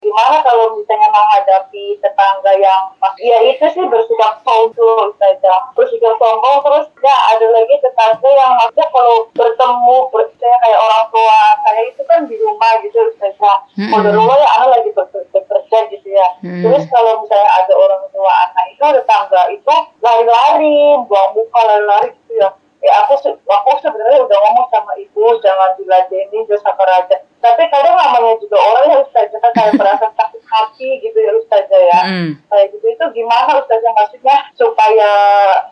gimana kalau misalnya menghadapi tetangga yang ya itu sih bersikap sombong saja, bersikap sombong. Terus ya ada lagi tetangga yang maksudnya kalau bertemu saya kayak orang tua saya itu kan di rumah gitu saja, kalau di rumah ya anak lagi bekerja gitu ya. Terus kalau misalnya ada orang tua anak itu, tetangga itu lari-lari, buang muka lari-lari gitu ya. Aku sebenarnya udah ngomong sama ibu jangan diladeni, jangan sabar aja. Tapi kadang namanya juga orang yang Ustazah kan kayak merasa sakit hati gitu ya Ustazah ya. Kayak gitu itu gimana Ustazah maksudnya supaya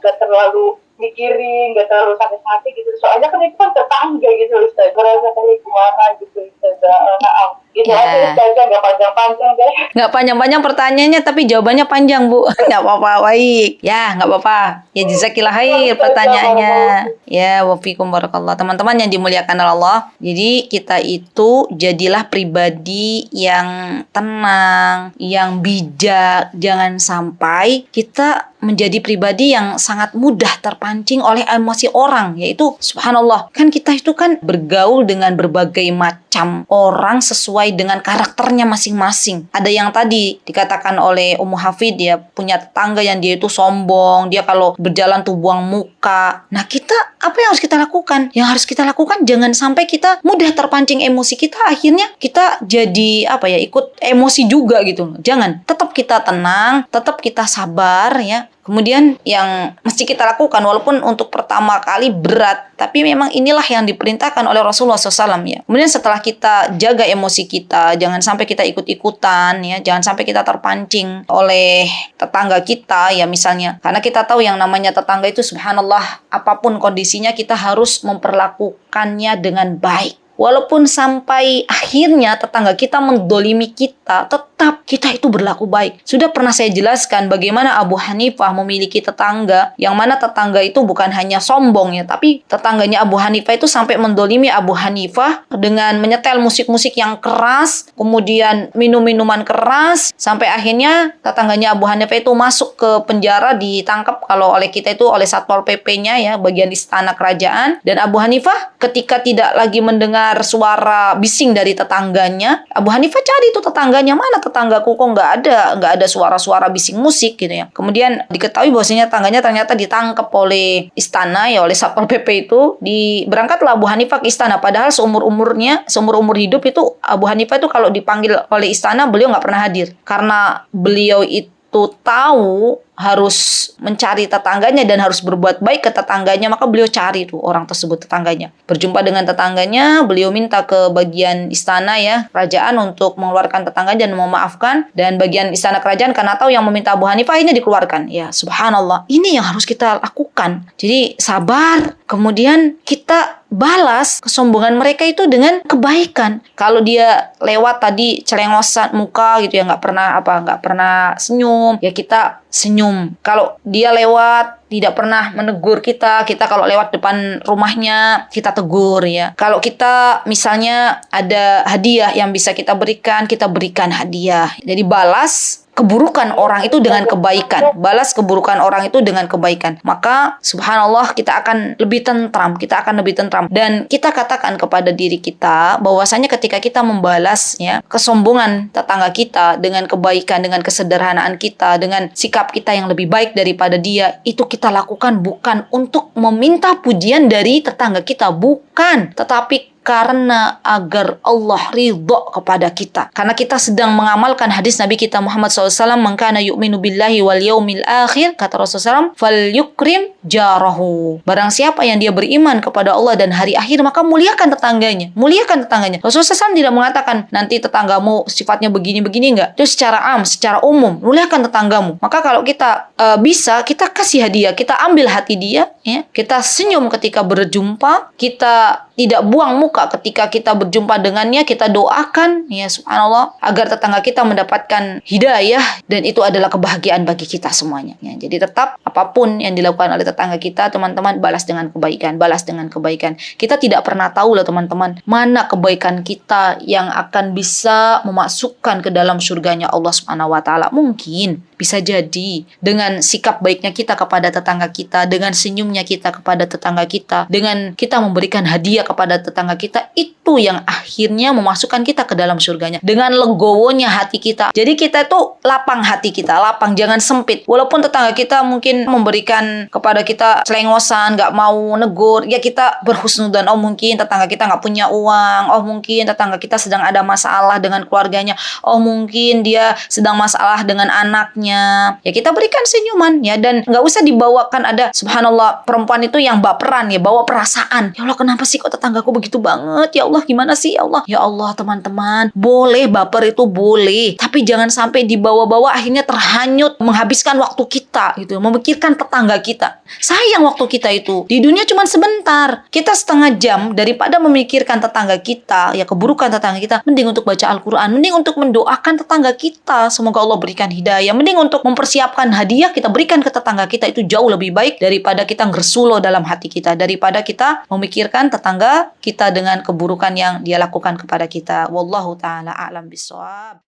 gak terlalu mikirin, gak terlalu sakit hati gitu. Soalnya kan itu kan tetangga gitu Ustazah. Merasa kayak gimana gitu Ustazah. Gitu aja Ustazah, gak panjang-panjang deh. Gak panjang-panjang pertanyaannya, tapi jawabannya panjang Bu. Gak apa-apa, baik. Ya gak apa-apa. Ya jazakillah khair pertanyaannya. Ya wafikum barakallah. Teman-teman yang dimuliakan Allah. Jadi kita itu jadilah pribadi yang tenang, yang bijak. Jangan sampai kita menjadi pribadi yang sangat mudah terpancing oleh emosi orang. Yaitu subhanallah, kan kita itu kan bergaul dengan berbagai macam orang sesuai dengan karakternya masing-masing. Ada yang tadi dikatakan oleh Ummu Hafid, dia punya tetangga yang dia itu sombong, dia kalau berjalan tuh buang muka. Nah kita, apa yang harus kita lakukan? Yang harus kita lakukan jangan sampai kita mudah terpancing emosi kita, akhirnya kita jadi ikut emosi juga gitu. Jangan, tetap kita tenang, tetap kita sabar ya. Kemudian yang mesti kita lakukan, walaupun untuk pertama kali berat, tapi memang inilah yang diperintahkan oleh Rasulullah SAW ya. Kemudian setelah kita jaga emosi kita, jangan sampai kita ikut-ikutan ya, jangan sampai kita terpancing oleh tetangga kita ya misalnya. Karena kita tahu yang namanya tetangga itu subhanallah, apapun kondisinya kita harus memperlakukannya dengan baik. Walaupun sampai akhirnya tetangga kita mendolimi kita, tetap kita itu berlaku baik. Sudah pernah saya jelaskan bagaimana Abu Hanifah memiliki tetangga, yang mana tetangga itu bukan hanya sombong ya, tapi tetangganya Abu Hanifah itu sampai mendolimi Abu Hanifah dengan menyetel musik-musik yang keras, kemudian minum-minuman keras, sampai akhirnya tetangganya Abu Hanifah itu masuk ke penjara, ditangkap kalau oleh kita itu oleh Satpol PP-nya ya, bagian istana kerajaan. Dan Abu Hanifah ketika tidak lagi mendengar suara bising dari tetangganya, Abu Hanifah cari tuh tetangganya, mana tetanggaku kok nggak ada suara-suara bising musik gitu ya. Kemudian diketahui bahwasanya tetangganya ternyata ditangkap oleh istana ya, oleh Satpol PP itu. Berangkatlah Abu Hanifah ke istana, padahal seumur umur hidup itu Abu Hanifah itu kalau dipanggil oleh istana beliau nggak pernah hadir, karena beliau itu tahu harus mencari tetangganya dan harus berbuat baik ke tetangganya, maka beliau cari tuh orang tersebut, tetangganya. Berjumpa dengan tetangganya, beliau minta ke bagian istana ya, kerajaan untuk mengeluarkan tetangganya dan memaafkan. Dan bagian istana kerajaan karena tahu yang meminta Abu Hanifah, akhirnya dikeluarkan. Ya subhanallah, ini yang harus kita lakukan. Jadi sabar, kemudian kita balas kesombongan mereka itu dengan kebaikan. Kalau dia lewat tadi celengosan muka gitu ya, nggak pernah senyum, ya kita senyum. Kalau dia lewat tidak pernah menegur kita kalau lewat depan rumahnya kita tegur ya. Kalau kita misalnya ada hadiah yang bisa kita berikan hadiah. Jadi balas keburukan orang itu dengan kebaikan. Balas keburukan orang itu dengan kebaikan. Maka subhanallah kita akan lebih tentram. Dan kita katakan kepada diri kita bahwasanya ketika kita membalas ya kesombongan tetangga kita dengan kebaikan, dengan kesederhanaan kita, dengan sikap kita yang lebih baik daripada dia, itu kita lakukan bukan untuk meminta pujian dari tetangga kita, bukan, tetapi karena agar Allah ridha kepada kita. Karena kita sedang mengamalkan hadis Nabi kita Muhammad SAW, "Man kana yu'minu billahi wal yaumil akhir," kata Rasulullah SAW, "falyukrim jarahu." Barang siapa yang dia beriman kepada Allah dan hari akhir, maka muliakan tetangganya. Rasulullah SAW tidak mengatakan nanti tetanggamu sifatnya begini-begini, enggak. Itu secara secara umum, muliakan tetanggamu. Maka kalau kita bisa, kita kasih hadiah, kita ambil hati dia ya. Kita senyum ketika berjumpa, kita tidak buang muka ketika kita berjumpa dengannya, kita doakan ya subhanallah agar tetangga kita mendapatkan hidayah, dan itu adalah kebahagiaan bagi kita semuanya ya. Jadi tetap apapun yang dilakukan oleh tetangga kita, teman-teman, balas dengan kebaikan. Kita tidak pernah tahu lah teman-teman, mana kebaikan kita yang akan bisa memasukkan ke dalam surganya Allah Subhanahu wa taala. Mungkin Bisa jadi dengan sikap baiknya kita kepada tetangga kita, dengan senyumnya kita kepada tetangga kita, dengan kita memberikan hadiah kepada tetangga kita, itu yang akhirnya memasukkan kita ke dalam surganya. Dengan legowonya hati kita. Jadi kita itu lapang hati kita, lapang, jangan sempit. Walaupun tetangga kita mungkin memberikan kepada kita celengosan, nggak mau negur, ya kita berhusnudzon. Oh mungkin tetangga kita nggak punya uang, oh mungkin tetangga kita sedang ada masalah dengan keluarganya, oh mungkin dia sedang masalah dengan anaknya. Ya kita berikan senyuman ya, dan nggak usah dibawakan ada subhanallah perempuan itu yang baperan ya, bawa perasaan. Ya Allah kenapa sih kok tetanggaku begitu banget? Ya Allah gimana sih ya Allah? Ya Allah teman-teman, boleh baper itu boleh, tapi jangan sampai dibawa-bawa akhirnya terhanyut menghabiskan waktu kita gitu, memikirkan tetangga kita. Sayang waktu kita itu di dunia cuma sebentar. Kita setengah jam daripada memikirkan tetangga kita, ya keburukan tetangga kita, mending untuk baca Al-Quran, mending untuk mendoakan tetangga kita semoga Allah berikan hidayah, mending untuk mempersiapkan hadiah kita berikan ke tetangga kita. Itu jauh lebih baik daripada kita ngersulo dalam hati kita, daripada kita memikirkan tetangga kita dengan keburukan yang dia lakukan kepada kita. Wallahu ta'ala a'lam bishawab.